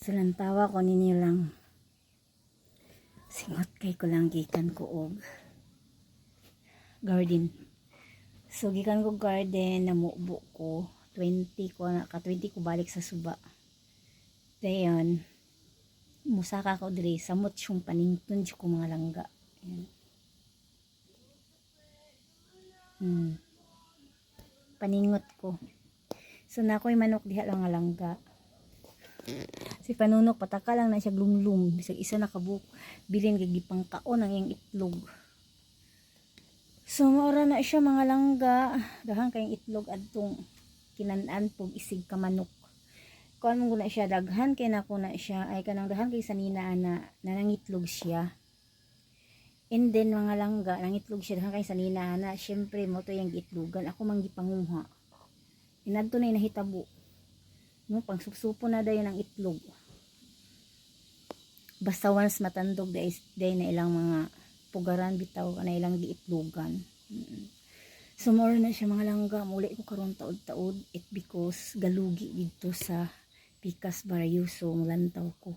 Salantawa ko ninyo lang. Singot kay ko lang gikan ko og garden. So gikan ko garden, namubo ko 20 ko na ka 20 ko balik sa suba. Dayon musaka ko diri samot yung panington ko mga langga. Ayan. Paningot ko. So na ako'y manok diha lang nga langga. Si panunok pataka lang na siya glumlum, bisag isa nakabuk bilin kay gipang kaon ang iyang itlog. So maura na siya mga langga, dahang kayong itlog adtong kinan-an pug isig ka manok. Kuan mo na siya daghan kay nako na siya ay kanang daghan kay sanina na nanangitlog siya. And then mga langga nangitlog siya daghan kay sanina na syempre mo to yang gitlogan ako mang gipanguha. Inadto na nahitabo. No pang supsupo na dayon ang itlog. Basta once matandog day na ilang mga pugaran bitaw na ilang giitlogan. So more na siya mga langga, muli ko karon taod-taod it because galugi dito sa Picas Barrio, so mulantaw ko.